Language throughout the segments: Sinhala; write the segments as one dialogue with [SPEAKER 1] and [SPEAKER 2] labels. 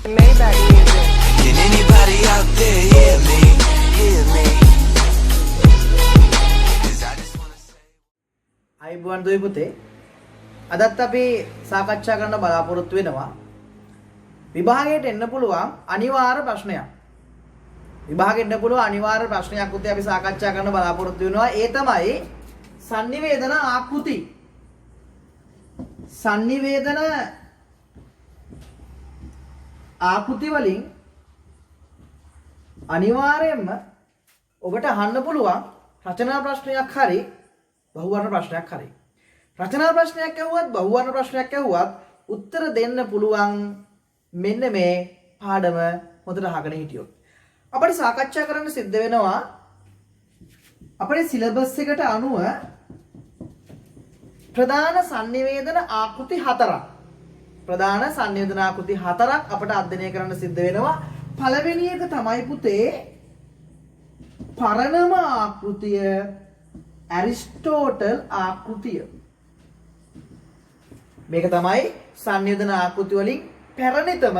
[SPEAKER 1] Maybach music.
[SPEAKER 2] Can anybody out there hear me? Hear me? 'Cause I just wanna say.
[SPEAKER 3] අයිබුවන් දුවේ පුතේ අදත් අපි සාකච්ඡා කරන්න බලාපොරොත්තු වෙනවා විභාගයට එන්න පුළුවන් අනිවාර්ය ප්‍රශ්නයක්. විභාගයට එන්න පුළුවන් අනිවාර්ය ප්‍රශ්නයක් පුතේ අපි සාකච්ඡා කරන්න බලාපොරොත්තු වෙනවා. ඒ තමයි sannivedana ආකෘති. sannivedana ආකෘති වලින් අනිවාර්යයෙන්ම ඔබට අහන්න පුළුවන් රචනා ප්‍රශ්නයක් හරි බහුවර්ණ ප්‍රශ්නයක් හරි. රචනා ප්‍රශ්නයක් ඇහුවත් බහුවර්ණ ප්‍රශ්නයක් ඇහුවත් උත්තර දෙන්න පුළුවන් මෙන්න මේ පාඩම හොඳට අහගෙන හිටියොත්. අපිට සාකච්ඡා කරන්න සිද්ධ වෙනවා අපේ සිලබස් එකට අනුව ප්‍රධාන sannivedana ආකෘති හතරක්. ප්‍රධාන sannivedana ආකෘති හතරක් අපට අධ්‍යයනය කරන්න සිද්ධ වෙනවා. පළවෙනි එක තමයි පුතේ පරණම ආකෘතිය ඇරිස්ටෝටල් ආකෘතිය. මේක තමයි sannivedana ආකෘති වලින් පැරණිතම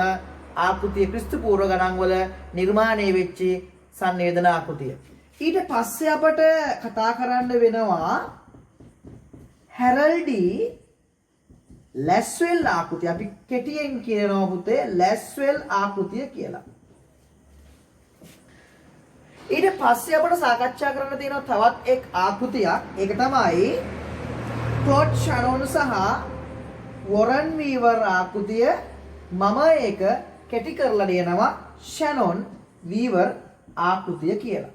[SPEAKER 3] ආකෘතිය ක්‍රිස්තු පූර්ව ගණන් වල නිර්මාණය වෙච්ච sannivedana ආකෘතිය. ඊට පස්සේ අපට කතා කරන්න වෙනවා හැරල්ඩි ලැස්වෙල් ආකෘතිය. අපි කෙටියෙන් කියනවා පුතේ ලැස්වෙල් ආකෘතිය කියලා. ඊට පස්සේ අපට සාකච්ඡා කරන්න තියෙනවා තවත් එක් ආකෘතියක්. ඒක තමයි ක්ලොඩ් ෂැනොන් සහ වොරන් වීවර් ආකෘතිය. මම ඒක කෙටි කරලා ලියනවා ෂැනොන් වීවර් ආකෘතිය කියලා.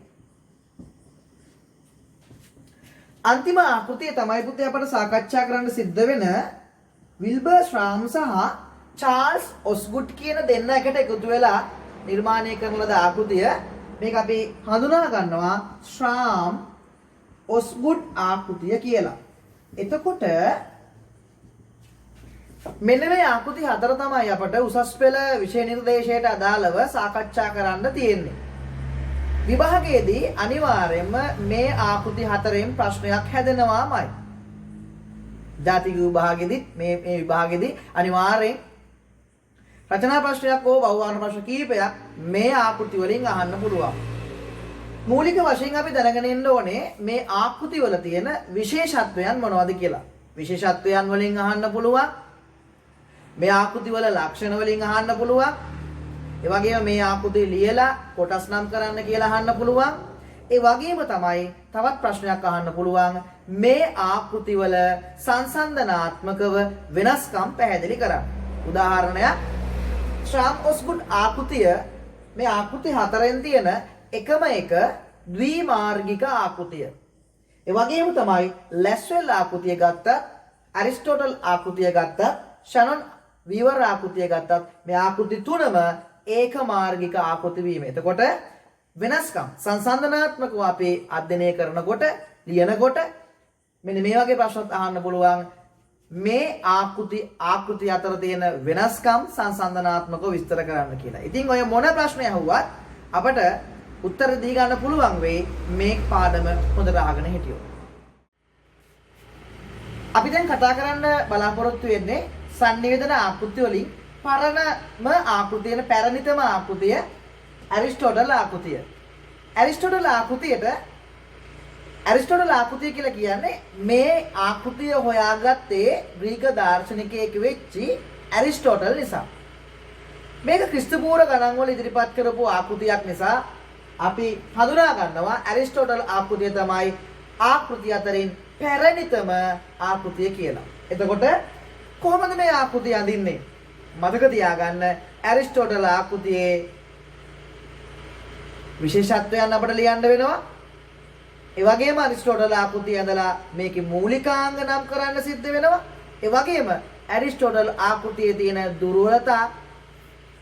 [SPEAKER 3] අන්තිම ආකෘතිය තමයි පුතේ අපට සාකච්ඡා කරන්න සිද්ධ වෙන විල්බර් ශ්‍රාම් සහ චාල්ස් ඔස්ගුඩ් කියන දෙන්න එකට එකතු වෙලා නිර්මාණය කරන ලද ආකෘතිය. මේක අපි හඳුනා ගන්නවා ශ්‍රාම් ඔස්ගුඩ් ආකෘතිය කියලා. එතකොට මෙන්න මේ ආකෘති හතර තමයි අපට උසස් පෙළ විෂය නිර්දේශයට අදාළව සාකච්ඡා කරන්න තියෙන්නේ. විභාගයේදී අනිවාර්යයෙන්ම මේ ආකෘති හතරෙන් ප්‍රශ්නයක් හැදෙනවාමයි. ජාතික විභාගෙදිත් මේ විභාගෙදී අනිවාර්යෙන් රචනා ප්‍රශ්නයක් හෝ බහුවර්ණ ප්‍රශ්න කීපයක් මේ ආකෘති වලින් අහන්න පුළුවන්. මූලික වශයෙන් අපි දැනගෙන ඉන්න ඕනේ මේ ආකෘති වල තියෙන විශේෂත්වයන් මොනවද කියලා. විශේෂත්වයන් වලින් අහන්න පුළුවන්. මේ ආකෘති වල ලක්ෂණ වලින් අහන්න පුළුවන්. ඒ වගේම මේ ආකෘති ලියලා කොටස් නම් කරන්න කියලා අහන්න පුළුවන්. ඒ වගේම තමයි තවත් ප්‍රශ්නයක් අහන්න පුළුවන් මේ ආකෘති වල සංසන්දනාත්මකව වෙනස්කම් පැහැදිලි කරන්න. උදාහරණයක් ශ්‍රාම් ඔස්ගුඩ් ආකෘතිය මේ ආකෘති හතරෙන් තියෙන එකම එක ද්විමාර්ගික ආකෘතිය. ඒ වගේම තමයි ලැස්වෙල් ආකෘතිය ගත්තත් ඇරිස්ටෝටල් ආකෘතිය ගත්තත් ෂැනොන් වීවර් ආකෘතිය ගත්තත් මේ ආකෘති තුනම ඒකමාර්ගික ආකෘති වීම. එතකොට වෙනස්කම් සංසන්දනාත්මකව අපි අධ්‍යයනය කරනකොට ලියනකොට මෙන්න මේ වගේ ප්‍රශ්නත් අහන්න පුළුවන්. මේ ආකෘති අතර තියෙන වෙනස්කම් සංසන්දනාත්මකව විස්තර කරන්න කියලා. ඉතින් ඔය මොන ප්‍රශ්නය අහුවත් අපට උත්තර දී ගන්න පුළුවන් වෙයි මේ පාඩම හොඳට අහගෙන හිටියොත්. අපි දැන් කතා කරන්න බලාපොරොත්තු වෙන්නේ sannivedana ආකෘති වලින් පරණම ආකෘතිය වෙන පැරණිතම ආකෘතිය ඇරිස්ටෝටල් ආකෘතිය. ඇරිස්ටෝටල් ආකෘතිය කියලා කියන්නේ මේ ආකෘතිය හොයාගත්තේ ග්‍රීක දාර්ශනිකයෙක් වෙච්චි ඇරිස්ටෝටල් නිසා. මේක ක්‍රිස්තු පූර්ව ගණන් වල ඉදිරිපත් කරපු ආකෘතියක් නිසා අපි හඳුනා ගන්නවා ඇරිස්ටෝටල් ආකෘතිය තමයි ආකෘති අතරින් පැරණිතම ආකෘතිය කියලා. එතකොට කොහොමද මේ ආකෘතිය අඳින්නේ? මතක තියාගන්න ඇරිස්ටෝටල් ආකෘතියේ විශේෂත්වයන් අපිට ලියන්න වෙනවා. ඒ වගේම ඇරිස්ටෝටල් ආකෘතිය ඇඳලා මේකේ මූලිකාංග නම් කරන්න සිද්ධ වෙනවා. ඒ වගේම ඇරිස්ටෝටල් ආකෘතියේ තියෙන දුර්වලතා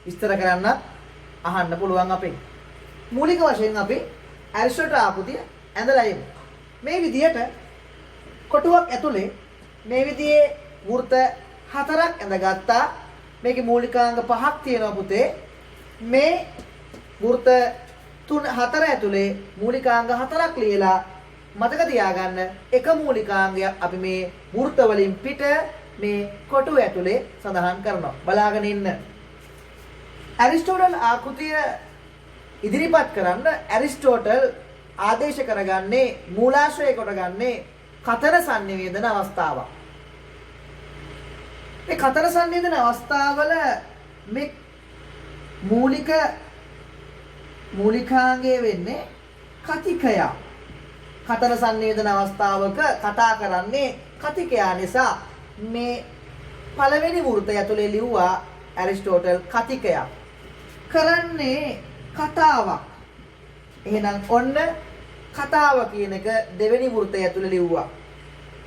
[SPEAKER 3] විස්තර කරන්න අහන්න පුළුවන් අපෙන්. මූලික වශයෙන් අපි ඇරිස්ටෝටල් ආකෘතිය ඇඳලා ඉමු. මේ විදිහට කොටුවක් ඇතුලේ මේ විදිහේ වෘත්ත හතරක් ඇඳගත්තා. මේකේ මූලිකාංග පහක් තියෙනවා පුතේ. මේ වෘත්ත හතර ඇතුලේ මූලිකාංග හතරක් ලියලා මතක තියාගන්න එක මූලිකාංගයක් අපි මේ වෘත්ත වලින් පිට මේ කොටුව ඇතුලේ සඳහන් කරනවා. බලාගෙන ඉන්න. ඇරිස්ටෝටල් ආකෘතිය ඉදිරිපත් කරන්න ඇරිස්ටෝටල් ආදේශ කරගන්නේ මූලාශ්‍රය කොටගන්නේ කතර සංනිවේදන අවස්ථාවක්. මේ කතර සංනිවේදන අවස්ථාවල මේ මූලිකාංගය වෙන්නේ කතිකය. කතර සංනිවේදන අවස්ථාවක කතා කරන්නේ කතිකයා නිසා මේ පළවෙනි වෘතය ඇතුලේ ලිව්වා ඇරිස්ටෝටල් කතිකයක්. කරන්නේ කතාවක්. එහෙනම් ඔන්න කතාව කියන එක දෙවෙනි වෘතය ඇතුලේ ලිව්වා.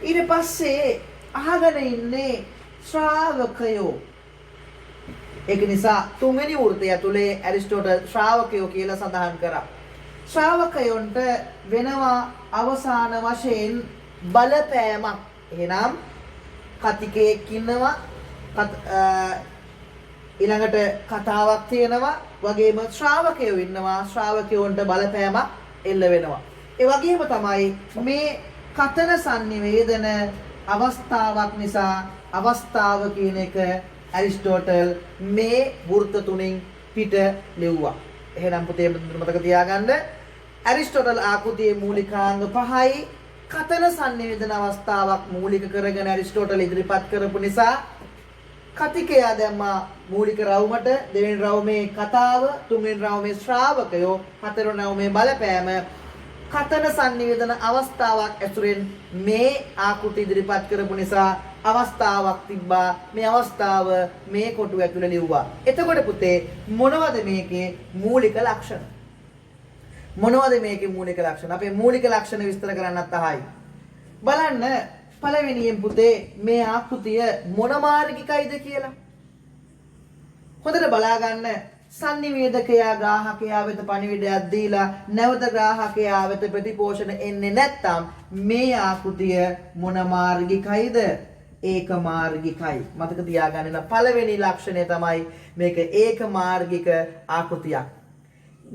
[SPEAKER 3] ඊට පස්සේ අහගෙන ඉන්නේ ශ්‍රාවකයෝ. ඒක නිසා තුන්වෙනි වෘතය ඇතුලේ ඇරිස්ටෝටල් ශ්‍රාවකයෝ කියලා සඳහන් කරා. ශ්‍රාවකයන්ට වෙනවා අවසාන වශයෙන් බලපෑමක්. එහෙනම් කතිකයෙක් ඉන්නවා, ඊළඟට කතාවක් තියෙනවා, වගේම ශ්‍රාවකයෝ ඉන්නවා, ශ්‍රාවකයන්ට බලපෑමක් එල්ල වෙනවා. ඒ වගේම තමයි මේ කතන සංනිවේදන අවස්ථාවක් නිසා අවස්ථාව කියන එක ඇරිස්ටෝටල් මේ වෘත්ත තුنين පිට ලිව්වා. එහෙනම් පුතේ මතක තියාගන්න ඇරිස්ටෝටල් ආකෘතියේ මූලිකාංග 5යි කතන සංනිවේදන අවස්ථාවක් මූලික කරගෙන ඇරිස්ටෝටල් ඉදිරිපත් කරපු නිසා කතිකයා දැම්මා මූලික රවුමට, දෙවෙනි රවුමේ කතාව, තුන්වෙනි රවුමේ ශ්‍රාවකයෝ, හතරවෙනි රවුමේ බලපෑම. කතන සංනිවේදන අවස්ථාවක් ඇසුරෙන් මේ ආකෘති ඉදිරිපත් කරපු නිසා අවස්ථාවක් තිබ්බා. මේ අවස්ථාව මේ කොටුව ඇතුළේ ලිව්වා. එතකොට පුතේ මොනවද මේකේ මූලික ලක්ෂණ? මොනවද මේකේ මූලික ලක්ෂණ? අපේ මූලික ලක්ෂණ විස්තර කරන්නත් අහයි. බලන්න පළවෙනියෙන් පුතේ මේ ආකෘතිය මොන මාර්ගිකයිද කියලා. හොඳට බලා ගන්න. සංනිවේදකයා ග්‍රාහකයා වෙත පණිවිඩයක් දීලා නැවත ග්‍රාහකයා වෙත ප්‍රතිපෝෂණ එන්නේ නැත්නම් මේ ආකෘතිය මොන මාර්ගිකයිද? ඒක මාර්ගිකයි. මතක තියාගන්න. පළවෙනි ලක්ෂණය තමයි මේක ඒක මාර්ගික ආකෘතියක්.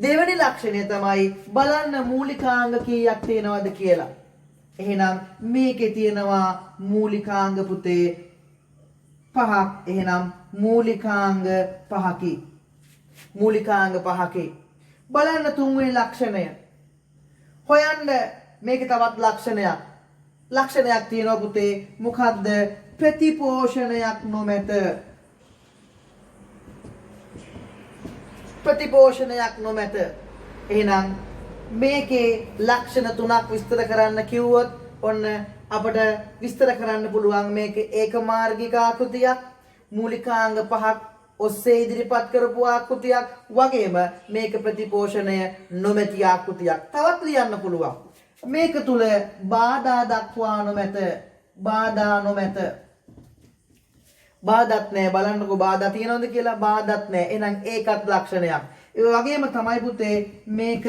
[SPEAKER 3] දෙවෙනි ලක්ෂණය තමයි බලන්න මූලිකාංග කීයක් තියෙනවද කියලා. එහෙනම් මේකේ තියෙනවා මූලිකාංග පුතේ 5ක්. එහෙනම් මූලිකාංග 5කි. මූලිකාංග 5කි. බලන්න තුන්වෙනි ලක්ෂණය. හොයන්න මේකේ තවත් ලක්ෂණයක්. ලක්ෂණයක් තියෙනවා පුතේ. මොකද්ද? ප්‍රතිපෝෂණයක් නොමැත. ප්‍රතිපෝෂණයක් නොමැත. එහෙනම් මේකේ ලක්ෂණ තුනක් විස්තර කරන්න කිව්වොත් ඔන්න අපිට විස්තර කරන්න පුළුවන් මේක ඒකමාර්ගික ආකෘතියක්, මූලිකාංග 5ක් ඔස්සේ ඉදිරිපත් කරපු ආකෘතියක්, වගේම මේක ප්‍රතිපෝෂණය නොමැති ආකෘතියක්. තවත් ලියන්න පුළුවන්. මේක තුල බාධා දක්වා නොමැත. බාධා නොමැත. බාධාත් නැහැ. බලන්නකෝ බාධා තියෙනවද කියලා. බාධාත් නැහැ. එහෙනම් ඒකත් ලක්ෂණයක්. ඒ වගේම තමයි පුතේ මේක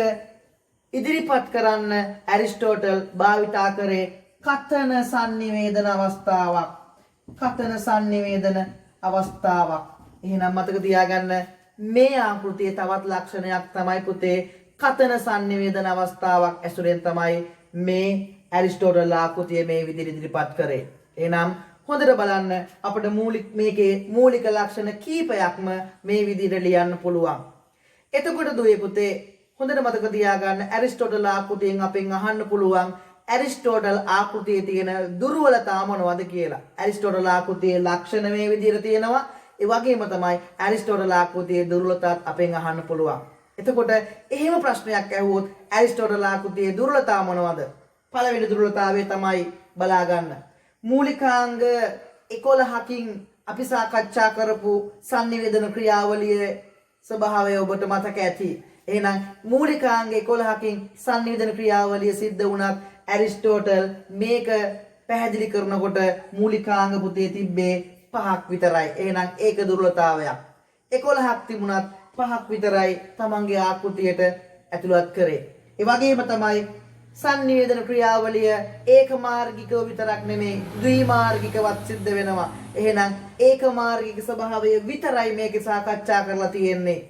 [SPEAKER 3] ඉදිරිපත් කරන්න ඇරිස්ටෝටල් භාවිතා කරේ කතන සංනිවේදන අවස්ථාවක්. කතන සංනිවේදන අවස්ථාවක්. එහෙනම් මතක තියාගන්න මේ ආකෘතියේ තවත් ලක්ෂණයක් තමයි පුතේ කතන සංනිවේදන අවස්ථාවක් ඇසුරෙන් තමයි මේ ඇරිස්ටෝටල් ආකෘතිය මේ විදිහට ඉදිරිපත් කරේ. එහෙනම් හොඳට බලන්න අපිට මේකේ මූලික ලක්ෂණ කීපයක්ම මේ විදිහට ලියන්න පුළුවන්. එතකොට දුවේ පුතේ හොඳට මතක තියාගන්න ඇරිස්ටෝටල් ආකෘතියෙන් අපෙන් අහන්න පුළුවන් ඇරිස්ටෝටල් ආකෘතියේ තියෙන දුර්වලතා මොනවද කියලා. ඇරිස්ටෝටල් ආකෘතියේ ලක්ෂණ මේ විදිහට තියෙනවා. ඒ වගේම තමයි ඇරිස්ටෝටල් ආකෘතියේ දුර්වලතාවත් අපෙන් අහන්න පුළුවන්. එතකොට එහෙම ප්‍රශ්නයක් ඇහුවොත් ඇරිස්ටෝටල් ආකෘතියේ දුර්වලතා මොනවද? පළවෙනි දුර්වලතාවය තමයි බලා ගන්න. මූලිකාංග 11කින් අපි සාකච්ඡා කරපු sannivedana ක්‍රියාවලියේ ස්වභාවය ඔබට මතක ඇති. එහෙනම් මූලිකාංග 11කින් sannivedana ක්‍රියාවලිය සිද්ධ වුණත් ඇරිස්ටෝටල් මේක පැහැදිලි කරනකොට මූලිකාංග පුතේ තිබ්බේ 5ක් විතරයි. එහෙනම් ඒක දුර්වලතාවයක්. 11ක් තිබුණත් 5ක් විතරයි තමන්ගේ ආකෘතියට ඇතුළත් කරේ. ඒ වගේම තමයි sannivedana ක්‍රියාවලිය ඒකමාර්ගිකව විතරක් නෙමෙයි ද්විමාර්ගිකවත් සිද්ධ වෙනවා. එහෙනම් ඒකමාර්ගික ස්වභාවය විතරයි මේක සාකච්ඡා කරලා තියෙන්නේ.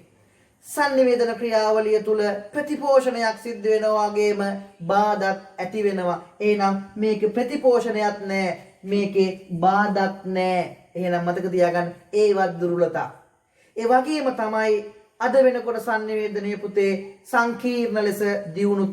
[SPEAKER 3] sannivedana ක්‍රියාවලිය තුල ප්‍රතිපෝෂණයක් සිද්ධ වෙනවා වගේම බාධාත් ඇති වෙනවා. එහෙනම් මේකේ ප්‍රතිපෝෂණයක් නැහැ. මේකේ බාධාත් නැහැ. එහෙනම් මතක තියාගන්න ඒවත් දුර්වලතා. ඒ වගේම තමයි අද වෙනකොට sannivedanaya පුතේ සංකීර්ණ ලෙස දියුණු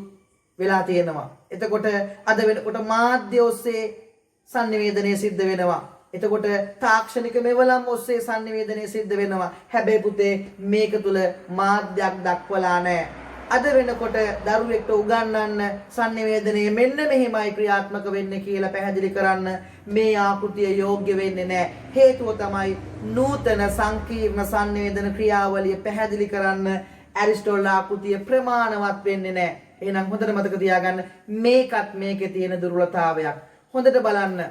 [SPEAKER 3] වෙලා තියෙනවා. එතකොට අද වෙනකොට මාධ්‍ය ඔස්සේ sannivedanaya සිද්ධ වෙනවා. එතකොට තාක්ෂණික මෙවලම් ඔස්සේ sannivedanaya සිද්ධ වෙනවා. හැබැයි පුතේ මේක තුල මාධ්‍යයක් දක්වලා නැහැ. අද වෙනකොට දරුවෙක්ට උගන්වන්න sannivedanaya මෙන්න මෙහෙමයි ක්‍රියාත්මක වෙන්නේ කියලා පැහැදිලි කරන්න මේ ආකෘතිය යෝග්‍ය වෙන්නේ නැහැ. හේතුව තමයි නූතන සංකීර්ණ sannivedana ක්‍රියාවලිය පැහැදිලි කරන්න ඇරිස්ටෝටල් ආකෘතිය ප්‍රමාණවත් වෙන්නේ නැහැ. එහෙනම් හොඳට මතක තියාගන්න මේකත් මේකේ තියෙන දුර්වලතාවයක්. හොඳට බලන්න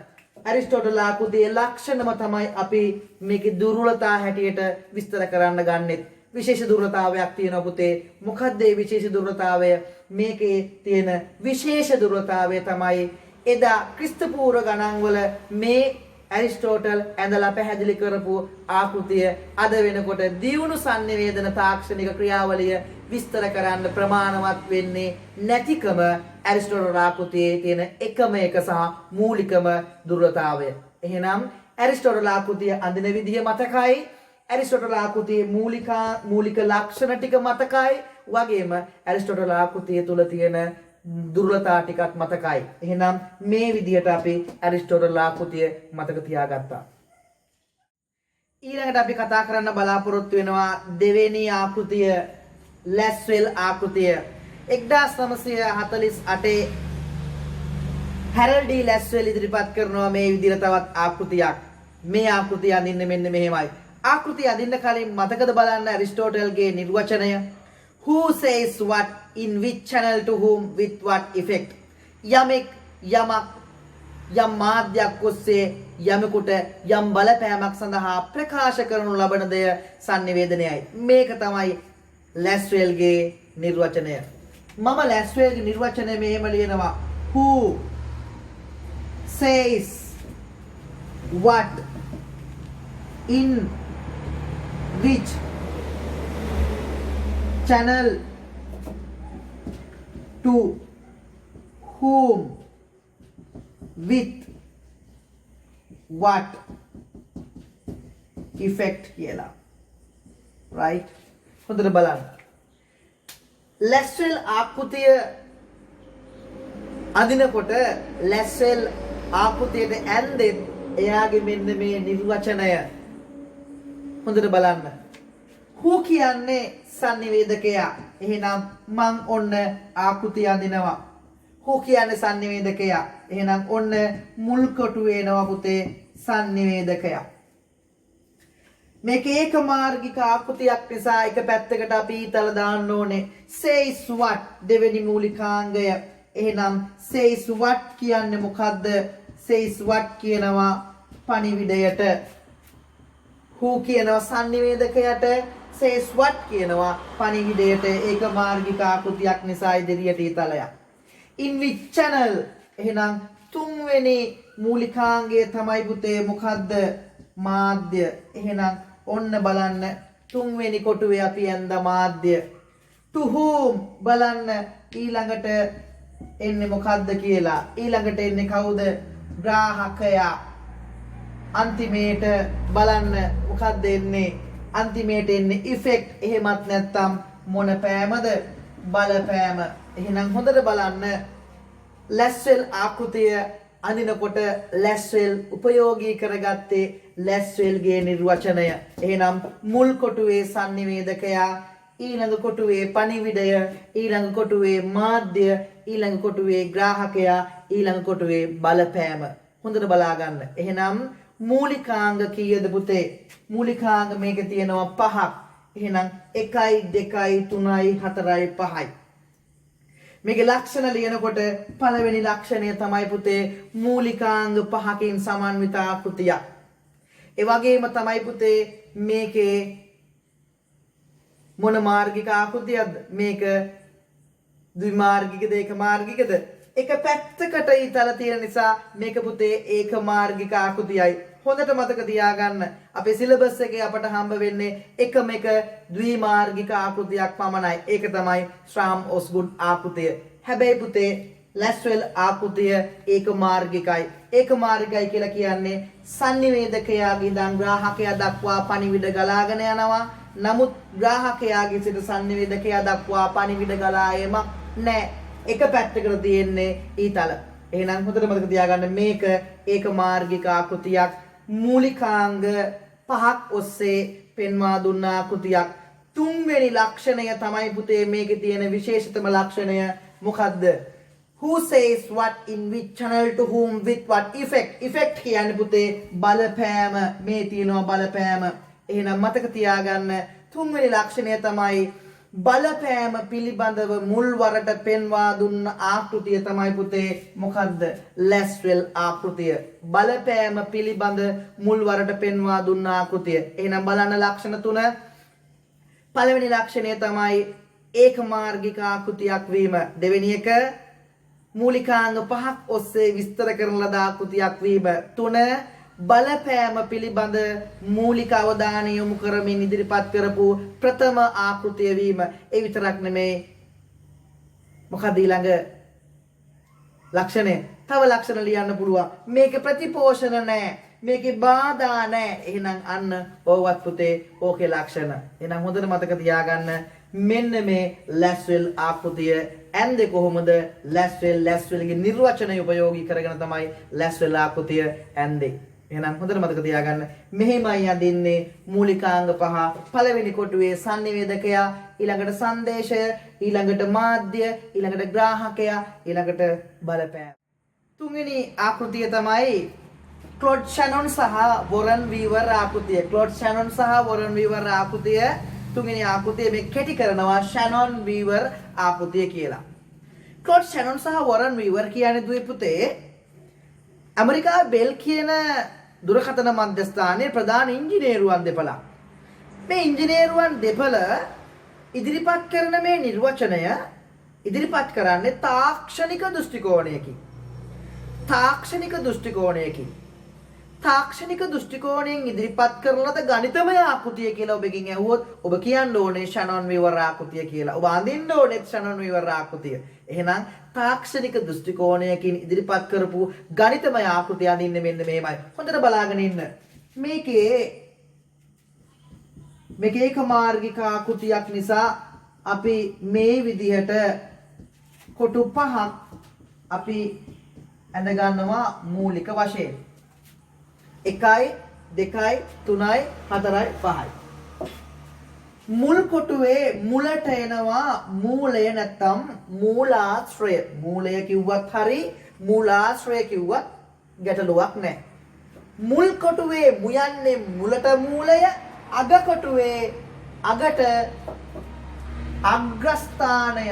[SPEAKER 3] ඇරිස්ටෝටල් ආකෘතියේ ලක්ෂණම තමයි අපි මේකේ දුර්වලතා හැටියට විස්තර කරන්න ගන්නෙත්. විශේෂ දුර්වලතාවයක් තියෙනවා පුතේ. මොකක්ද මේ විශේෂ දුර්වලතාවය? මේකේ තියෙන විශේෂ දුර්වලතාවය තමයි එදා ක්‍රිස්තපූර්ව ගණන් වල මේ ඇරිස්ටෝටල් ඇඳලා පැහැදිලි කරපු ආකෘතිය අද වෙනකොට දියුණු sannivedana තාක්ෂණික ක්‍රියාවලිය විස්තර කරන්න ප්‍රමාණවත් වෙන්නේ නැතිකම ඇරිස්ටෝටල් ආකෘතියේ තියෙන එකම එක සහ මූලිකම දුර්වලතාවය. එහෙනම් ඇරිස්ටෝටල් ආකෘතිය අඳින විදිය මතකයි. ඇරිස්ටෝටල් ආකෘතියේ මූලික ලක්ෂණ ටික මතකයි. වගේම ඇරිස්ටෝටල් ආකෘතිය තුල තියෙන දුර්වලතා ටිකක් මතකයි. එහෙනම් මේ විදියට අපි ඇරිස්ටෝටල් ආකෘතිය මතක තියාගත්තා. ඊළඟට අපි කතා කරන්න බලාපොරොත්තු වෙනවා දෙවෙනි ආකෘතිය ලැස්වෙල් ආකෘතිය. 1948 හැරල්ඩ් ඩී ලැස්වෙල් ඉදිරිපත් කරනවා මේ විදිහට තවත් ආකෘතියක්. මේ ආකෘතිය අඳින්න මෙන්න මෙහෙමයි. ආකෘතිය අඳින්න කලින් මතකද බලන්න ඇරිස්ටෝටල්ගේ නිර්වචනය. Who says what in which channel to whom with what effect? යමෙක් යමක් යම් මාධ්‍යයක් ඔස්සේ යමෙකුට යම් බලපෑමක් සඳහා ප්‍රකාශ කරනු ලබන දෙය sannivedanayයි. මේක තමයි ලැස්වෙල්ගේ නිර්වචනය. මම ලැස්වෙල්ගේ නිර්වචනය මෙහෙම ලියනවා. Who says what in which channel to whom with what effect කියලා. right? හොඳට බලන්න. ලැස්වෙල් ආකෘතිය අදිනකොට ලැස්වෙල් ආකෘතියට ඇන්දෙත් එයාගේ මෙන්න මේ නිර්වචනය හොඳට බලන්න. Who කියන්නේ sannivedakaya. එහෙනම් මං ඔන්න ආකෘතිය අඳිනවා. Who කියන්නේ sannivedakaya. එහෙනම් ඔන්න මුල් කොටු වෙනවා පුතේ sannivedakaya. මේක ඒක මාර්ගික ආකෘතියක් නිසා එක පැත්තකට අපි ඊතල දාන්න ඕනේ. says what දෙවෙනි මූලිකාංගය. එහෙනම් says what කියන්නේ මොකද්ද? says what කියනවා පණිවිඩයට. Who කියනවා sannivedakayට. says what කියනවා පණිවිඩයට. ඒක මාර්ගික ආකෘතියක් නිසා ඉදිරියට ඊතලයක්. in which channel එහෙනම් තුන්වෙනි මූලිකාංගය තමයි පුතේ මොකද්ද? මාධ්‍ය. එහෙනම් ඔන්න බලන්න තුන්වෙනි කොටුවේ අපි යන්ද මාධ්‍ය. to whom බලන්න ඊළඟට එන්නේ මොකද්ද කියලා. ඊළඟට එන්නේ කවුද? ග්‍රාහකයා. අන්තිමේට බලන්න මොකද්ද එන්නේ? අන්තිමේට එන්නේ effect. එහෙමත් නැත්නම් මොන පෑමද? බලපෑම. එහෙනම් හොඳට බලන්න ලැස්වෙල් ආකෘතිය අඳිනකොට ලැස්වෙල් උපයෝගී කරගත්තේ ලැස්වෙල්ගේ නිර්වචනය. එහෙනම් මුල් කොටුවේ sannivedakaya, ඊළඟ කොටුවේ පණිවිඩය, ඊළඟ කොටුවේ මාධ්‍ය, ඊළඟ කොටුවේ ග්‍රාහකයා, ඊළඟ කොටුවේ බලපෑම. හොඳට බලා ගන්න. එහෙනම් මූලිකාංග කීයද පුතේ? මූලිකාංග මේකේ තියෙනවා 5ක්. එහෙනම් 1 2 3 4 5යි. මේකේ ලක්ෂණ ලියනකොට පළවෙනි ලක්ෂණය තමයි පුතේ මූලිකාංග 5කින් සමන්විත ආකෘතියක්. ඒ වගේම තමයි පුතේ මේකේ මොන මාර්ගික ආකෘතියක්ද? මේක ද්විමාර්ගිකද ඒක මාර්ගිකද? එක පැත්තකට ඊතල තියෙන නිසා මේක පුතේ ඒක මාර්ගික ආකෘතියයි. හොඳට මතක තියාගන්න අපේ සිලබස් එකේ අපට හම්බ වෙන්නේ එකම එක ද්විමාර්ගික ආකෘතියක් පමණයි. ඒක තමයි ශ්‍රාම් ඔස්ගුඩ් ආකෘතිය. හැබැයි පුතේ ලැස්වෙල් ආකෘතිය ඒක මාර්ගිකයි. ඒක මාර්ගිකයි කියලා කියන්නේ sannivedakayaගේ ඉඳන් ග්‍රාහකයා දක්වා පණිවිඩ ගලාගෙන යනවා. නමුත් ග්‍රාහකයාගේ සිට සංනිවේදකයා දක්වා පණිවිඩ ගලා ඒමක් නැහැ. එක පැත්තකට තියෙන්නේ ඊතල. එහෙනම් හොඳට මතක තියාගන්න මේක ඒක මාර්ගික ආකෘතියක්. මූලිකාංග 5ක් ඔස්සේ පෙන්වා දුන්න ආකෘතියක්. තුන්වෙනි ලක්ෂණය තමයි පුතේ මේකේ තියෙන විශේෂතම ලක්ෂණය. මොකද්ද? Who says what in which channel to whom with what effect? Effect කියන්නේ පුතේ බලපෑම. මේ තියෙනවා බලපෑම. එහෙනම් මතක තියාගන්න තුන්වෙනි ලක්ෂණය තමයි බලපෑම පිළිබඳව මුල් වරට පෙන්වා දුන්න ආකෘතිය තමයි පුතේ මොකද්ද? ලැස්වෙල් ආකෘතිය. බලපෑම පිළිබඳ මුල් වරට පෙන්වා දුන්න ආකෘතිය. එහෙනම් බලන්න ලක්ෂණ තුන. පළවෙනි ලක්ෂණය තමයි ඒකමාර්ගික ආකෘතියක් වීම. දෙවෙනි එක මූලිකාංග 5ක් ඔස්සේ විස්තර කරන ලද ආකෘතියක් වීම. 3 බලපෑම පිළිබඳ මූලික අවධානය යොමු කරමින් ඉදිරිපත් කරපු ප්‍රථම ආකෘතිය වීම. ඒ විතරක් නෙමේ මොකද ඊළඟ ලක්ෂණය. තව ලක්ෂණ ලියන්න පුළුවන්. මේකේ ප්‍රතිපෝෂණ නැහැ. මේකේ බාධා නැහැ. එහෙනම් අන්න ඕවත් පුතේ ඕකේ ලක්ෂණ. එහෙනම් හොඳට මතක තියාගන්න මෙන්න මේ ලැස්වෙල් ආකෘතිය ඇන්දේ කොහොමද? ලැස්වෙල්ගේ නිර්වචනය උපයෝගී කරගෙන තමයි ලැස්වෙල් ආකෘතිය ඇන්දේ. එහෙනම් හොඳට මතක තියාගන්න මෙහෙමයි යදින්නේ මූලිකාංග 5. පළවෙනි කොටුවේ සංනිවේදකයා, ඊළඟට සංදේශය, ඊළඟට මාධ්‍ය, ඊළඟට ග්‍රාහකයා, ඊළඟට බලපෑම. තුන්වෙනි ආකෘතිය තමයි ක්ලොඩ් ෂැනොන් සහ වොරන් වීවර් ආකෘතිය. ක්ලොඩ් ෂැනොන් සහ වොරන් වීවර් ආකෘතිය තුන්වෙනි ආකෘතිය මේ කෙටි කරනවා ෂැනොන් වීවර් ආකෘතිය කියලා. ක්ලොඩ් ෂැනොන් සහ වොරන් වීවර් කියන්නේ දුවේ පුතේ ඇමරිකාවේ බෙල් කියන දුරකථන මධ්‍යස්ථානයේ ප්‍රධාන ඉංජිනේරුවන් දෙපළක්. මේ ඉංජිනේරුවන් දෙපළ ඉදිරිපත් කරන මේ නිර්වචනය ඉදිරිපත් කරන්නේ තාක්ෂණික දෘෂ්ටි කෝණයකින්. තාක්ෂණික දෘෂ්ටි කෝණයෙන් ඉදිරිපත් කරන ලද ගණිතමය ආකෘතිය කියලා ඔබගෙන් ඇහුවොත් ඔබ කියන්න ඕනේ ෂැනොන් වීවර් ආකෘතිය කියලා. ඔබ අඳින්න ඕනේ ෂැනොන් වීවර් ආකෘතිය. එහෙනම් තාක්ෂණික දෘෂ්ටි කෝණයකින් ඉදිරිපත් කරපු ගණිතමය ආකෘතිය අඳින්නේ මෙන්න මෙහෙමයි. හොඳට බලාගෙන ඉන්න. මේකේ ඒකමාර්ගික ආකෘතියක් නිසා අපි මේ විදිහට කොටු 5ක් අපි ඇඳ ගන්නවා මූලික වශයෙන්. 1යි 2යි 3යි 4යි 5යි. මුල් කොටුවේ මුලට එනවා මූලය නැත්තම් මූලාශ්‍රය. මූලය කිව්වත් හරි මූලාශ්‍රය කිව්වත් ගැටලුවක් නැහැ. මුල් කොටුවේ මුයන්නේ මුලට මූලය, අග කොටුවේ අගට අග්‍රස්ථානය.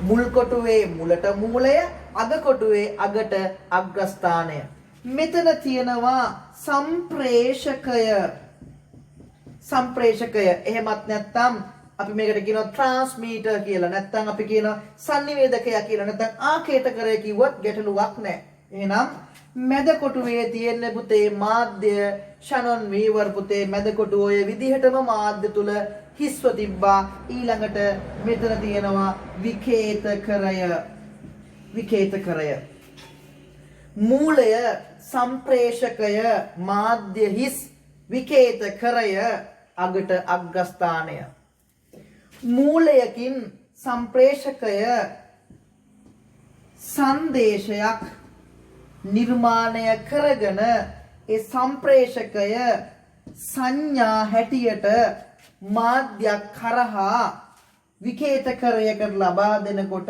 [SPEAKER 3] මුල් කොටුවේ මුලට මූලය, අග කොටුවේ අගට අග්‍රස්ථානය. මෙතන තියෙනවා සම්ප්‍රේෂකය. එහෙමත් නැත්නම් අපි මේකට කියනවා ට්‍රාන්ස්මීටර් කියලා. නැත්නම් අපි කියනවා සංනිවේදකයා කියලා. නැත්නම් ආකේතකරය කිව්වත් ගැටලුවක් නැහැ. එහෙනම් මැද කොටුවේ තියෙන පුතේ මාධ්‍ය ෂැනොන් වීවර් පුතේ මැද කොටුව ඔය විදිහටම මාධ්‍ය තුල හිස්ව තිබ්බා. ඊළඟට මෙතන තියෙනවා විකේතකරය. මූලය සම්ප්‍රේෂකය මාධ්‍ය හිස්, විකේතකරය අගට අග්‍රස්ථානය. මූලයකින් සම්ප්‍රේෂකය සංදේශයක් නිර්මාණය කරගෙන ඒ සම්ප්‍රේෂකය සංඥා හැටියට මාධ්‍යයක් කරහා විකේතකරයකට ලබා දෙනකොට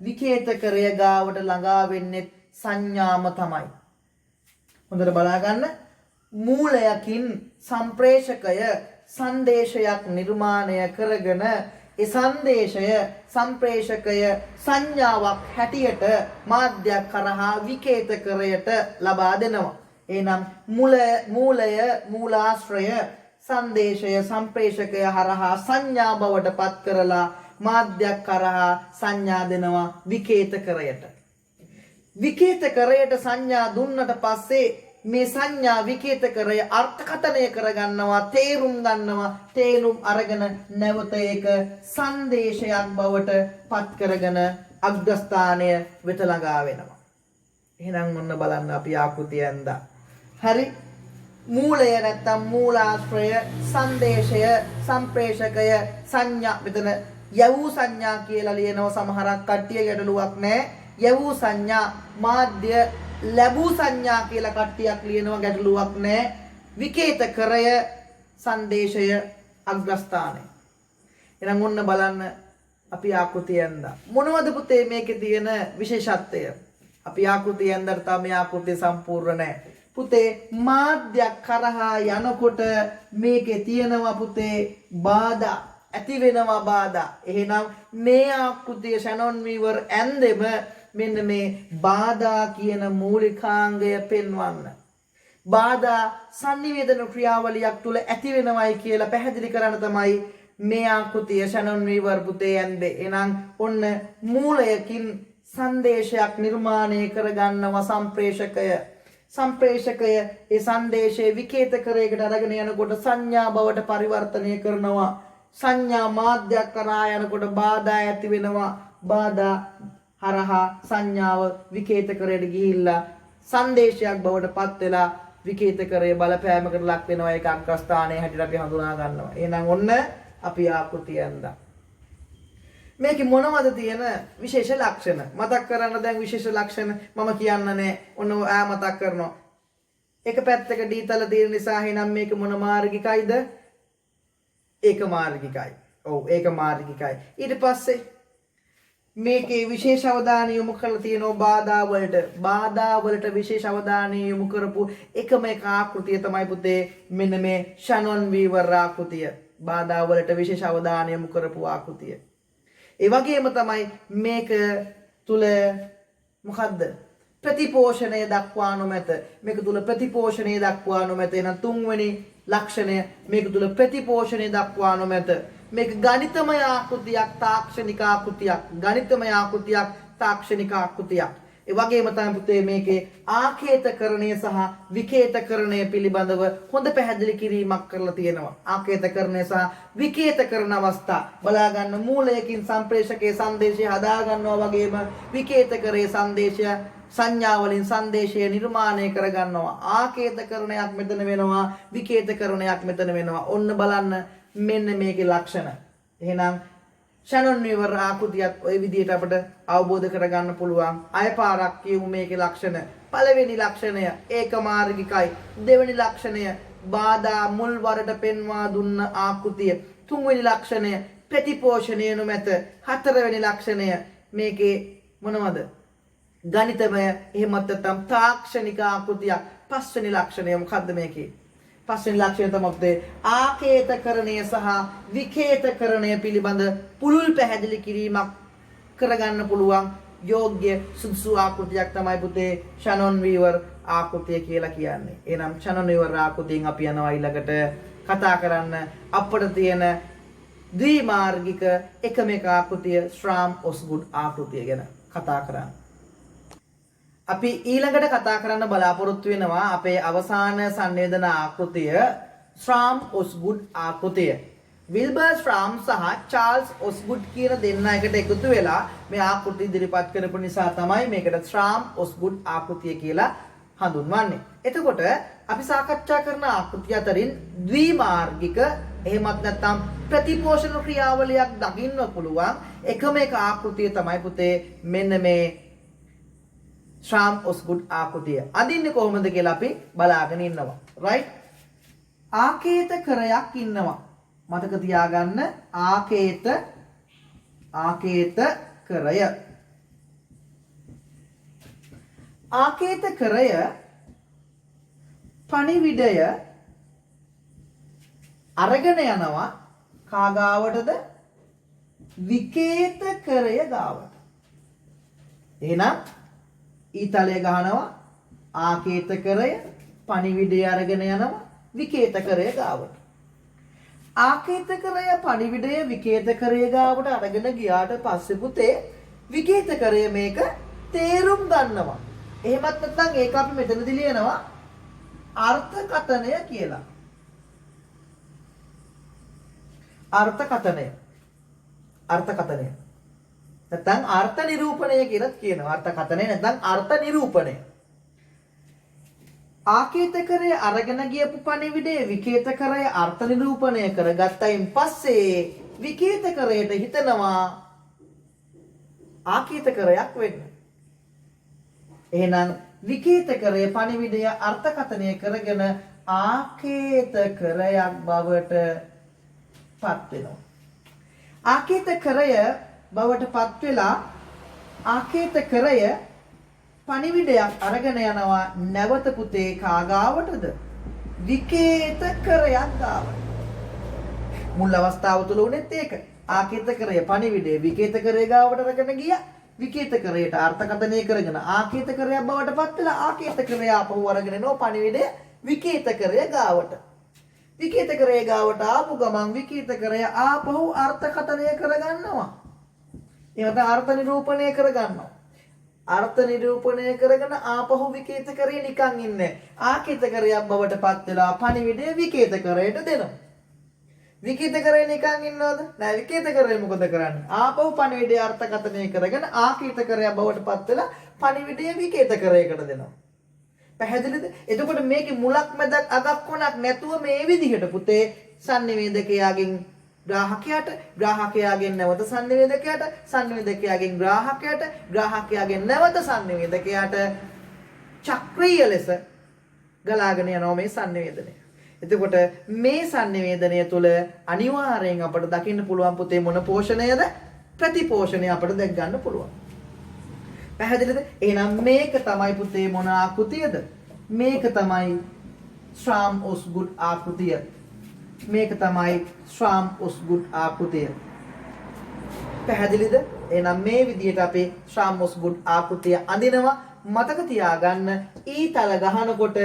[SPEAKER 3] විකේතකරය ගාවට ළඟා වෙන්නේ සංඥාම තමයි. හොඳට බලා ගන්න. මූලයකින් සම්ප්‍රේෂකය සංදේශයක් නිර්මාණය කරගෙන ඒ සංදේශය සම්ප්‍රේෂකය සංඥාවක් හැටියට මාධ්‍යයක් කරහා විකේතකරයට ලබා දෙනවා. එහෙනම් මූලාශ්‍රය සංදේශය සම්ප්‍රේෂකය හරහා සංඥා බවට පත් කරලා මාධ්‍යයක් කරහා සංඥා දෙනවා විකේතකරයට. විකේතකරයට සංඥා දුන්නට පස්සේ මේ සංඥා විකේතකරය අර්ථකථනය කරගන්නවා, තේරුම් ගන්නවා. තේරුම් අරගෙන නැවත ඒක සංදේශයක් බවට පත් කරගෙන අග්‍රස්ථානය වෙත ළඟා වෙනවා. එහෙනම් මොන්න බලන්න අපි ආකෘතිය ඇඳා. හරි. මූලය නැත්තම් මූලාශ්‍රය සංදේශය සම්ප්‍රේෂකය සංඥා මෙතන යවූ සංඥා කියලා ලියනවා සමහරක් කට්ටිය ගැටලුවක් නැහැ යවූ සංඥා මාධ්‍ය ලැබූ සංඥා කියලා කට්ටියක් ලියනවා ගැටලුවක් නැහැ විකේත කරය සංදේශය අග්‍රස්ථානය එහෙනම් ඔන්න බලන්න අපි ආකෘතිය ඇඳා මොනවද පුතේ මේකේ තියෙන විශේෂත්වය අපි ආකෘතිය ඇඳලා තමයි ආකෘතිය සම්පූර්ණ නැහැ පුතේ මාධ්‍යයක් කරහා යනකොට මේකේ තියෙනවා පුතේ බාධා ඇති වෙනවා බාධා එහෙනම් මේ ආකෘතිය ෂැනොන් වීවර් ඇන්දෙම මෙන්න මේ බාධා කියන මූලිකාංගය පෙන්වන්න බාධා sannivedana ක්‍රියාවලියක් තුල ඇති වෙනවයි කියලා පැහැදිලි කරන්න තමයි මේ ආකෘතිය ෂැනොන් වීවර් පුතේ ඇන්දේ එහෙනම් ඔන්න මූලයකින් සංදේශයක් නිර්මාණය කරගන්නවා සම්ප්‍රේෂකය ඒ සංදේශයේ විකේතකරයකට අරගෙන යනකොට සංඥා බවට පරිවර්තනය කරනවා සංඥා මාධ්‍යයක් කරා යනකොට බාධා ඇති වෙනවා බාධා හරහා සංඥාව විකේතකරයට ගිහිල්ලා සංදේශයක් බවට පත් වෙලා විකේතකරයේ බලපෑමකට ලක් වෙනවා ඒක අග්‍රස්ථානයේ හැටියට අපි හඳුනා ගන්නවා එහෙනම් ඔන්න අපි ආකෘතිය ඇඳා මේකේ මොනවද තියෙන විශේෂ ලක්ෂණ මතක් කරන්න දැන් විශේෂ ලක්ෂණ මම කියන්න නෑ ඔන්න ආ මතක් කරනවා එක පැත්තක ඩීතල තියෙන නිසා එහෙනම් මේක මොන මාර්ගිකයිද ඒක මාර්ගිකයි ඔව් ඒක මාර්ගිකයි ඊට පස්සේ මේකේ විශේෂ අවධානය යොමු කරලා තියෙනවා බාධා වලට විශේෂ අවධානය යොමු කරපු එකම එක ආකෘතිය තමයි පුතේ මෙන්න මේ ෂැනොන් වීවර් ආකෘතිය බාධා වලට විශේෂ අවධානය යොමු කරපු ආකෘතිය ඒ වගේම තමයි මේක තුල මොකද්ද ප්‍රතිපෝෂණය දක්වා නොමැත මේක තුල ප්‍රතිපෝෂණය දක්වා නොමැත එහෙනම් තුන්වෙනි ලක්ෂණය මේක තුල ප්‍රතිපෝෂණය දක්වා නොමැත මේක ගණිතමය ආකෘතියක් තාක්ෂණික ආකෘතියක් ගණිතමය ආකෘතියක් තාක්ෂණික ආකෘතියක් ඒ වගේම තමයි පුතේ මේකේ ආකේතකරණය සහ විකේතකරණය පිළිබඳව හොඳ පැහැදිලි කිරීමක් කරලා තියෙනවා ආකේතකරණය සහ විකේතකරණ අවස්ථා බලා ගන්න මූලයකින් සම්ප්‍රේෂකයේ සංදේශය හදා ගන්නවා වගේම විකේතකරයේ සංදේශය සංඥා වලින් සංදේශය නිර්මාණය කර ගන්නවා ආකේතකරණයක් මෙතන වෙනවා විකේතකරණයක් මෙතන වෙනවා ඔන්න බලන්න මෙන්න මේකේ ලක්ෂණ එහෙනම් ෂැනොන් වීවර් ආකෘතියත් ওই විදිහට අපිට අවබෝධ කරගන්න පුළුවන් අය පාරක් කියමු මේකේ ලක්ෂණ පළවෙනි ලක්ෂණය ඒකමාර්ගිකයි දෙවෙනි ලක්ෂණය බාධා මුල් වරට පෙන්වා දුන්න ආකෘතිය තුන්වෙනි ලක්ෂණය ප්‍රතිපෝෂණය නොමැත හතරවෙනි ලක්ෂණය මේකේ මොනවද ගණිතමය එහෙමත් නැත්නම් තාක්ෂණික ආකෘතියක් පස්වෙනි ලක්ෂණය මොකද්ද මේකේ පස්වෙනි ලක්ෂණය තමයි ආකේතකරණය සහ විකේතකරණය පිළිබඳ පුළුල් පැහැදිලි කිරීමක් කරගන්න පුළුවන් යෝග්‍ය සුදුසු ආකෘතියක් තමයි පුතේ ෂැනොන් වීවර් ආකෘතිය කියලා කියන්නේ. එහෙනම් ෂැනොන් වීවර් ආකෘතියෙන් අපි යනවා ඊළඟට කතා කරන්න අපිට තියෙන ද්විමාර්ගික එකම එක ආකෘතිය ස්ට්‍රාම් ඔස්ගුඩ් ආකෘතිය ගැන කතා කරන්න. අපි ඊළඟට කතා කරන්න බලාපොරොත්තු වෙනවා අපේ අවසාන සංවේදන ආකෘතිය ස්ට්‍රාම් ඔස්ගුඩ් ආකෘතිය. විල්බර් ස්ට්‍රාම් සහ චාල්ස් ඔස්ගුඩ් කියන දෙන්න එකට එකතු වෙලා මේ ආකෘතිය ඉදිරිපත් කරපු නිසා තමයි මේකට ස්ට්‍රාම් ඔස්ගුඩ් ආකෘතිය කියලා හඳුන්වන්නේ. එතකොට අපි සාකච්ඡා කරන ආකෘතිය අතරින් ද්විමාර්ගික එහෙමත් නැත්නම් ප්‍රතිපෝෂණ ක්‍රියාවලියක් දකින්න පුළුවන් එකම එක ආකෘතිය තමයි පුතේ මෙන්න මේ ෂ්‍රාම් ඔස්ගුඩ් ආකෘතිය. අදින්නේ කොහොමද කියලා අපි බලාගෙන ඉන්නවා. රයිට්? ආකේතකරයක් ඉන්නවා. මතක තියාගන්න ආකේතකරය. ආකේතකරය පණිවිඩය අරගෙන යනවා කාගාවටද? විකේතකරය ගාවට. එහෙනම් ඊතලය ගහනවා ආකේතකරය පණිවිඩය අරගෙන යනවා විකේතකරය ගාවට. ආකේතකරය පණිවිඩය විකේතකරය ගාවට අරගෙන ගියාට පස්සේ පුතේ විකේතකරය මේක තේරුම් ගන්නවා. එහෙමත් නැත්නම් ඒක අපි මෙතනදී ලියනවා අර්ථකථනය කියලා. අර්ථකථනය. නැත්නම් අර්ථ නිරූපණය කියලා කියනවා. අර්ථකථනය නැත්නම් අර්ථ නිරූපණය. ආකේතකරය අරගෙන ගියපු පණිවිඩයේ විකේතකරය අර්ථ නිරූපණය කරගත්තයින් පස්සේ විකේතකරයට හිතනවා ආකේතකරයක් වෙන්න. එහෙනම් විකේතකරය පණිවිඩය අර්ථකථනය කරගෙන ආකේතකරයක් බවට පත් වෙනවා. ආකේතකරය බවට පත් වෙලා ආකේතකරය පණිවිඩයක් අරගෙන යනවා නැවත පුතේ කාගාවටද? විකේතකරයක් ගාවට. මුල් අවස්ථාව තුල උනේත් ඒක. ආකේතකරය පණිවිඩය විකේතකරය ගාවට අරගෙන ගියා. විකේතකරයට අර්ථකථනය කරගෙන ආකේතකරයක් බවට පත් වෙලා ආකේතකරය ආපහු අරගෙන එනවා පණිවිඩය විකේතකරය ගාවට. විකේතකරය ගාවට ආපු ගමන් විකේතකරය ආපහු අර්ථකථනය කරගන්නවා. එහෙනම් අර්ථ නිරූපණය කරගන්නවා. අර්ථ නිරූපණය කරගෙන ආපහු විකේතකරය නිකන් ඉන්නේ. ආකේතකරයක් බවට පත් වෙලා පණිවිඩය විකේතකරයට දෙනවා. විකේතකරය නිකන් ඉන්නවද? නෑ විකේතකරය මොකද කරන්නේ? ආපහු පණිවිඩය අර්ථකථනය කරගෙන ආකේතකරයක් බවට පත් වෙලා පණිවිඩය විකේතකරයකට දෙනවා. පැහැදිලිද? එතකොට මේකේ මුලක් මැදක් අගක් කොනක් නැතුව මේ විදිහට පුතේ sannivedakayaගෙන් ග්‍රාහකයාට, ග්‍රාහකයාගෙන් නැවත sannivedakayaට, sannivedakayaගෙන් ග්‍රාහකයාට, ග්‍රාහකයාගෙන් නැවත sannivedakayaට චක්‍රීය ලෙස ගලාගෙන යනවා මේ sannivedanaය. එතකොට මේ sannivedanaya තුළ අනිවාර්යෙන් අපට දකින්න පුළුවන් පුතේ මොන පෝෂණයද? ප්‍රතිපෝෂණය අපට දැක් ගන්න පුළුවන්. පැහැදිලිද? එහෙනම් මේක තමයි පුතේ මොන ආකෘතියද? මේක තමයි ශ්‍රාම් ඔස්ගුඩ් ආකෘතිය. මේක තමයි ශ්‍රාම් ඔස්ගුඩ් ආකෘතිය. පැහැදිලිද? එහෙනම් මේ විදිහට අපි ශ්‍රාම් ඔස්ගුඩ් ආකෘතිය අඳිනවා. මතක තියාගන්න ඊතල ගහනකොට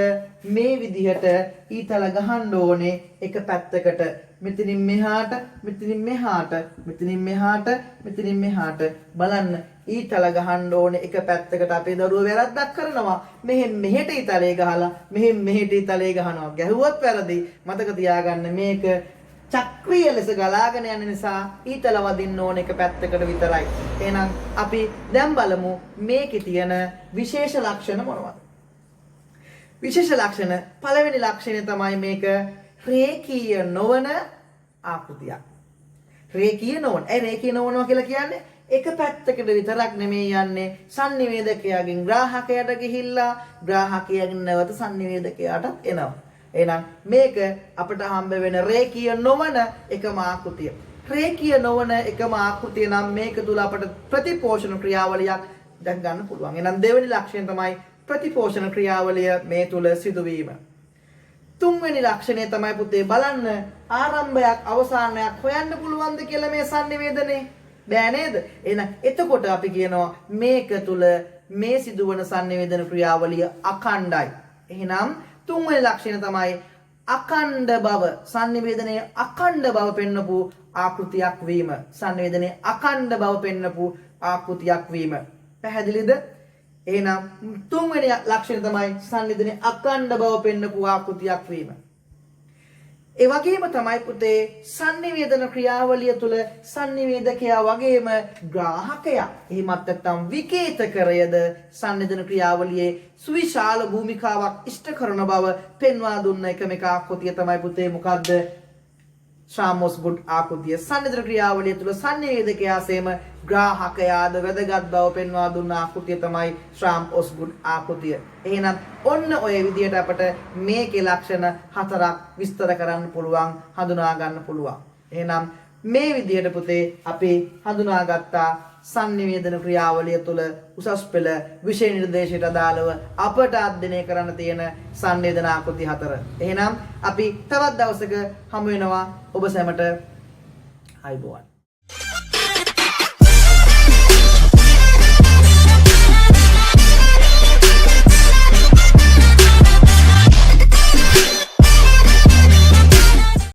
[SPEAKER 3] මේ විදිහට ඊතල ගහන්න ඕනේ එක පැත්තකට. මෙතනින් මෙහාට, මෙතනින් මෙහාට, මෙතනින් මෙහාට, මෙතනින් මෙහාට බලන්න ඊතල ගහන්න ඕනේ එක පැත්තකට. අපේ දරුවෝ වැරද්දක් කරනවා. මෙහෙන් මෙහෙට ඊතලේ ගහලා මෙහෙන් මෙහෙට ඊතලේ ගහනවා. ගැහුවොත් වැරදි. මතක තියාගන්න මේක චක්‍රීය ලෙස ගලාගෙන යන නිසා ඊතල වදින්න ඕන එක පැත්තකට විතරයි. එහෙනම් අපි දැන් බලමු මේකේ තියෙන විශේෂ ලක්ෂණ මොනවද? විශේෂ ලක්ෂණ පළවෙනි ලක්ෂණය තමයි මේක රේඛීය නොවන ආකෘතියක්. රේඛීය නොවන. ඒ රේඛීය නොවනවා කියලා කියන්නේ එක පැත්තකට විතරක් නෙමෙයි යන්නේ. sannivedakayaගෙන් ග්‍රාහකයාට ගිහිල්ලා ග්‍රාහකයාගෙන් නැවත sannivedakayaට එනවා. එහෙනම් මේක අපිට හම්බ වෙන රේඛීය නොවන එකම ආකෘතිය. රේඛීය නොවන එකම ආකෘතිය නම් මේක තුල අපිට ප්‍රතිපෝෂණ ක්‍රියාවලියක් දැක් ගන්න පුළුවන්. එහෙනම් දෙවෙනි ලක්ෂණය තමයි ප්‍රතිපෝෂණ ක්‍රියාවලිය මේ තුල සිදුවීම. තුන්වෙනි ලක්ෂණය තමයි පුතේ බලන්න ආරම්භයක් අවසානයක් හොයන්න පුළුවන්ද කියලා මේ sannivedanaye බෑ නේද? එහෙනම් එතකොට අපි කියනවා මේක තුල මේ සිදුවන sannivedana ක්‍රියාවලිය අඛණ්ඩයි. එහෙනම් තුන්වෙනි ලක්ෂණය තමයි අඛණ්ඩ බව. sannivedanaye අඛණ්ඩ බව පෙන්වපු ආකෘතියක් වීම. sannivedanaye අඛණ්ඩ බව පෙන්වපු ආකෘතියක් වීම. පැහැදිලිද? එහෙනම් තුන්වෙනි ලක්ෂණය තමයි sannivedanaye අඛණ්ඩ බව පෙන්වපු ආකෘතියක් වීම. ඒ වගේම තමයි පුතේ sannivedana ක්‍රියාවලිය තුල sannivedakaya වගේම ග්‍රාහකයා එහෙමත් නැත්නම් විකේතකරයද sannivedana ක්‍රියාවලියේ සුවිශාල භූමිකාවක් ඉෂ්ට කරන බව පෙන්වා දුන්න එකම ආකෘතිය තමයි පුතේ මොකද්ද? ශ්‍රාම් ඔස්ගුඩ් ආකෘතිය. sannivedana ක්‍රියාවලිය තුල sannivedakayaසේම ග්‍රාහකයාද වැදගත් බව පෙන්වා දුන්න ආකෘතිය තමයි ශ්‍රාම් ඔස්ගුඩ් ආකෘතිය. එහෙනම් ඔන්න ඔය විදිහට අපට මේකේ ලක්ෂණ හතරක් විස්තර කරන්න පුළුවන්, හඳුනා ගන්න පුළුවන්. එහෙනම් මේ විදිහට පුතේ අපි හඳුනාගත්තා sannivedana ක්‍රියාවලිය තුළ උසස් පෙළ විෂය නිර්දේශයට අදාළව අපට අධ්‍යයනය කරන්න තියෙන sannivedana ආකෘති හතර. එහෙනම් අපි තවත් දවසක හමු වෙනවා. ඔබ සැමට අයබෝවන්.